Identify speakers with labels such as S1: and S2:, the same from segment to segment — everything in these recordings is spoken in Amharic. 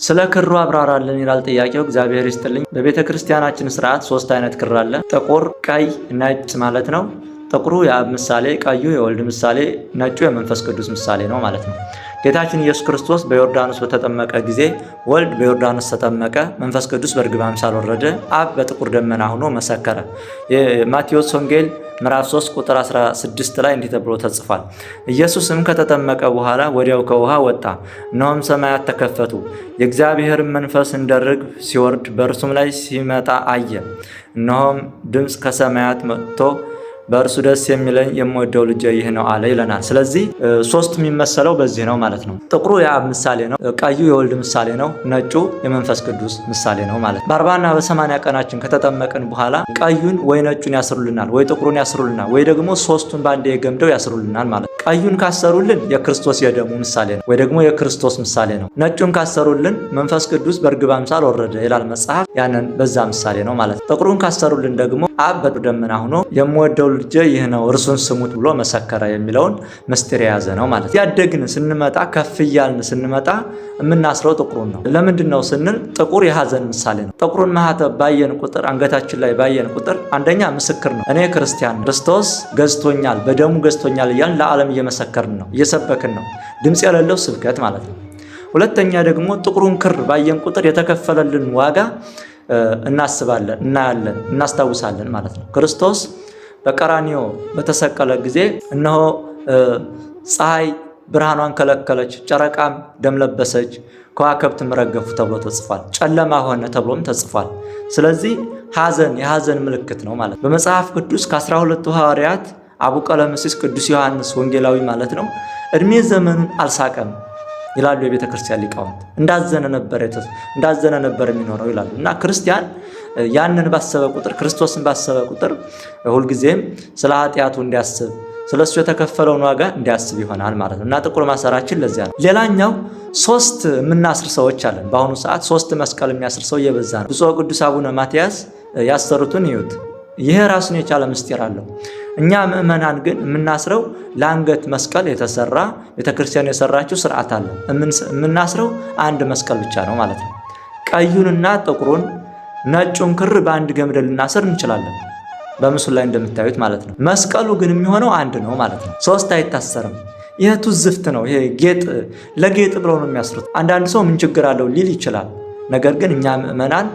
S1: ስለ ክሩ አብራራልን ይላል ጥያቄው። እግዚአብሔር ይስጥልኝ። በቤተ ክርስቲያናችን ስርዓት 3 አይነት ክር አለ። ጥቁር፣ ቀይ፣ ነጭ ማለት ነው። ጥቁሩ የአብ ምሳሌ፣ ቀዩ የወልድ ምሳሌ፣ ነጩ የመንፈስ ቅዱስ ምሳሌ ነው ማለት ነው። ጌታችን ኢየሱስ ክርስቶስ በዮርዳኖስ በተጠመቀ ጊዜ ወልድ በዮርዳኖስ ተጠመቀ፣ መንፈስ ቅዱስ በርግብ አምሳል ወረደ፣ አብ በጥቁር ደመና ሆኖ መሰከረ። የማቴዎስ ወንጌል ምዕራፍ 3 ቁጥር 16 ላይ እንዲህ ተብሎ ተጽፏል። ኢየሱስም ከተጠመቀ በኋላ ወዲያው ከውሃ ወጣ፣ እነሆም ሰማያት ተከፈቱ፣ የእግዚአብሔርን መንፈስ እንደ ርግብ ሲወርድ በእርሱም ላይ ሲመጣ አየ። እነሆም ድምፅ ከሰማያት መጥቶ በእርሱ ደስ የሚለኝ የምወደው ልጄ ይህ ነው አለ ይለናል። ስለዚህ 3 የሚመሰለው በዚህ ነው ማለት ነው። ጥቁሩ የአብ ምሳሌ ነው፣ ቀዩ የወልድ ምሳሌ ነው፣ ነጩ የመንፈስ ቅዱስ ምሳሌ ነው ማለት ነው። በ40ና በ80 ቀናችን ከተጠመቅን በኋላ ቀዩን ወይ ነጩን ያስሩልናል፣ ወይ ጥቁሩን ያስሩልናል፣ ወይ ደግሞ 3ቱን ባንዴ ገምደው ያስሩልናል ማለት ነው። ቀዩን ካሰሩልን የክርስቶስ የደሙ ምሳሌ ነው ወይ ደግሞ የክርስቶስ ምሳሌ ነው። ነጩን ካሰሩልን መንፈስ ቅዱስ በርግብ አምሳል ወረደ ይላል መጽሐፍ፣ ያንን በዛ ምሳሌ ነው ማለት ነው። ጥቁሩን ካሰሩልን ደግሞ አብ በደመና ሆኖ የምወደው ልጄ ይህ ነው እርሱን ስሙት ብሎ መሰከረ የሚለውን ምስጢር የያዘ ነው ማለት ነው። ያደግን ስንመጣ ከፍ እያልን ስንመጣ የምናስረው ጥቁሩን ነው። ለምንድን ነው ስንል ጥቁር የሐዘን ምሳሌ ነው። ጥቁሩን ማህተብ ባየን ቁጥር አንገታችን ላይ ባየን ቁጥር አንደኛ ምስክር ነው። እኔ ክርስቲያን ክርስቶስ ገዝቶኛል፣ በደሙ ገዝቶኛል እያልን ለዓለም እየመሰከርን ነው፣ እየሰበክን ነው። ድምፅ የሌለው ስብከት ማለት ነው። ሁለተኛ ደግሞ ጥቁሩን ክር ባየን ቁጥር የተከፈለልን ዋጋ እናስባለን፣ እናያለን፣ እናስታውሳለን ማለት ነው። ክርስቶስ በቀራንዮ በተሰቀለ ጊዜ እነሆ ፀሐይ ብርሃኗን ከለከለች፣ ጨረቃም ደም ለበሰች፣ ከዋክብትም ረገፉ ተብሎ ተጽፏል። ጨለማ ሆነ ተብሎም ተጽፏል። ስለዚህ ሐዘን የሐዘን ምልክት ነው ማለት ነው። በመጽሐፍ ቅዱስ ከ12ቱ ሐዋርያት አቡ ቀለምሲስ ቅዱስ ዮሐንስ ወንጌላዊ ማለት ነው እድሜ ዘመኑን አልሳቀም ይላሉ የቤተ ክርስቲያን ሊቃውንት። እንዳዘነ ነበር የሚኖረው ይላሉ። እና ክርስቲያን ያንን ባሰበ ቁጥር ክርስቶስን ባሰበ ቁጥር ሁልጊዜም ስለ ኃጢአቱ እንዲያስብ ስለሱ የተከፈለውን ዋጋ እንዲያስብ ይሆናል ማለት ነው። እና ጥቁር ማሰራችን ለዚያ ነው። ሌላኛው 3 የምናስር ሰዎች አለን። በአሁኑ ሰዓት 3 መስቀል የሚያስር ሰው እየበዛ ነው። ብፁዕ ቅዱስ አቡነ ማትያስ ያሰሩትን ይዩት። ይሄ ራሱን የቻለ ምስጢር አለው። እኛ ምእመናን ግን የምናስረው ለአንገት መስቀል የተሰራ ቤተክርስቲያን የሰራችው ስርዓት አለ። የምናስረው አንድ መስቀል ብቻ ነው ማለት ነው። ቀዩንና ጥቁሩን ነጩን ክር በአንድ ገመድ ልናስር እንችላለን፣ በምስሉ ላይ እንደምታዩት ማለት ነው። መስቀሉ ግን የሚሆነው አንድ ነው ማለት ነው። 3 አይታሰርም። ይሄ ትውዝፍት ነው። ይሄ ጌጥ ለጌጥ ብለው ነው የሚያስሩት። አንዳንድ ሰው ምን ችግር አለው ሊል ይችላል። ነገር ግን እኛ ምእመናን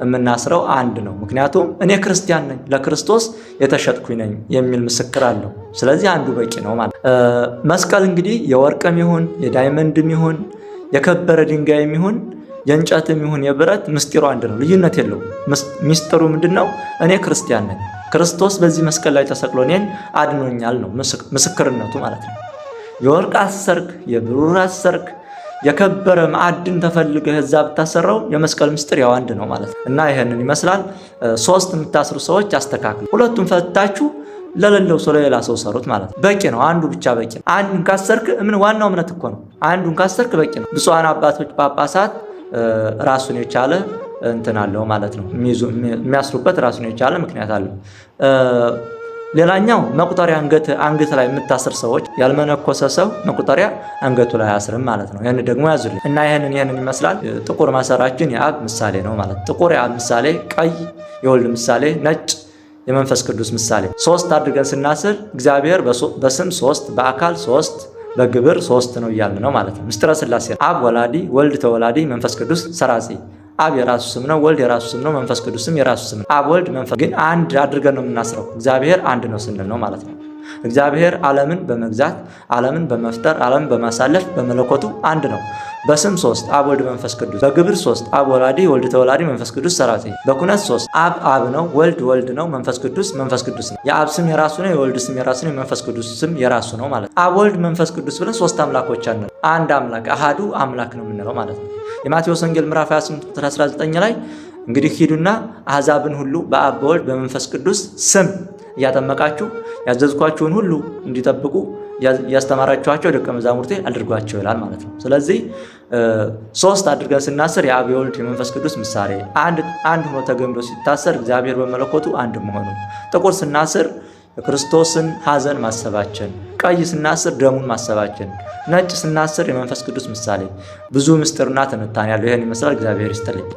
S1: የምናስረው አንድ ነው። ምክንያቱም እኔ ክርስቲያን ነኝ፣ ለክርስቶስ የተሸጥኩኝ ነኝ የሚል ምስክር አለው። ስለዚህ አንዱ በቂ ነው ማለት። መስቀል እንግዲህ የወርቅም ይሁን የዳይመንድም ይሁን የከበረ ድንጋይም ይሁን የእንጨትም ይሁን የብረት ምስጢሩ አንድ ነው፣ ልዩነት የለው። ምስጢሩ ምንድነው? እኔ ክርስቲያን ነኝ፣ ክርስቶስ በዚህ መስቀል ላይ ተሰቅሎ እኔን አድኖኛል ነው ምስክርነቱ ማለት ነው። የወርቅ አሰርክ፣ የብሩር አሰርክ፣ የከበረ ማዕድን ተፈልገህ እዛ ብታሰራው የመስቀል ምስጢር ያው አንድ ነው ማለት ነው። እና ይሄንን ይመስላል። 3 የምታስሩ ሰዎች አስተካክሉ። 2ቱን ፈታችሁ ለሌለው ሰው ለሌላ ሰው ሰሩት ማለት ነው። በቂ ነው። አንዱ ብቻ በቂ ነው። አንዱን ካሰርክ ዋናው እምነት እኮ ነው። አንዱን ካሰርክ በቂ ነው። ብፁዓን አባቶች ጳጳሳት ራሱን የቻለ እንትን አለው ማለት ነው። የሚያስሩበት ራሱን የቻለ ምክንያት አለው። ሌላኛው መቁጠሪያ አንገት ላይ የምታስር ሰዎች ያልመነኮሰ ሰው መቁጠሪያ አንገቱ ላይ አያስርም ማለት ነው። ይሄን ደግሞ ያዙልኝ እና ይሄንን ይመስላል። ጥቁር ማሰራችን የአብ ምሳሌ ነው ማለት ነው። ጥቁር የአብ ምሳሌ፣ ቀይ የወልድ ምሳሌ፣ ነጭ የመንፈስ ቅዱስ ምሳሌ። 3 አድርገን ስናስር እግዚአብሔር በስም 3 በአካል 3 በግብር 3 ነው እያልን ነው ማለት ነው። ምስጢረ ሥላሴ አብ ወላዲ፣ ወልድ ተወላዲ፣ መንፈስ ቅዱስ ሰራጺ። አብ የራሱ ስም ነው፣ ወልድ የራሱ ስም ነው፣ መንፈስ ቅዱስም የራሱ ስም ነው። አብ ወልድ መንፈስ ግን አንድ አድርገን ነው የምናስረው። እግዚአብሔር አንድ ነው ስንል ነው ማለት ነው። እግዚአብሔር ዓለምን በመግዛት ዓለምን በመፍጠር ዓለምን በማሳለፍ በመለኮቱ አንድ ነው። በስም 3 አብ ወልድ መንፈስ ቅዱስ፣ በግብር 3 አብ ወላዲ፣ ወልድ ተወላዲ፣ መንፈስ ቅዱስ ሰራጺ፣ በኩነት 3 አብ ነው፣ ወልድ ወልድ ነው፣ መንፈስ ቅዱስ ነው። የአብ ስም የራሱ ነው፣ የወልድ ስም የራሱ ነው፣ የመንፈስ ቅዱስ ስም የራሱ ነው ማለት ነው። አብ ወልድ መንፈስ ቅዱስ ብለን 3 አምላኮች አንል፣ አንድ አምላክ አሃዱ አምላክ ነው የምንለው ማለት ነው። የማቴዎስ ወንጌል ምዕራፍ 28 ቁጥር 19 ላይ እንግዲህ ሂዱና አሕዛብን ሁሉ በአብ በወልድ በመንፈስ ቅዱስ ስም እያጠመቃችሁ ያዘዝኳችሁን ሁሉ እንዲጠብቁ ያስተማራችኋቸው ደቀ መዛሙርቴ አድርጓቸው ይላል ማለት ነው። ስለዚህ 3 አድርገን ስናስር የአብ የወልድ የመንፈስ ቅዱስ ምሳሌ አንድ ሆኖ ተገምዶ ሲታሰር እግዚአብሔር በመለኮቱ አንድ መሆኑ፣ ጥቁር ስናስር የክርስቶስን ሐዘን ማሰባችን፣ ቀይ ስናስር ደሙን ማሰባችን፣ ነጭ ስናስር የመንፈስ ቅዱስ ምሳሌ። ብዙ ምስጢርና ትንታኔ ያለው ይህን ይመስላል። እግዚአብሔር ይስጥልኝ።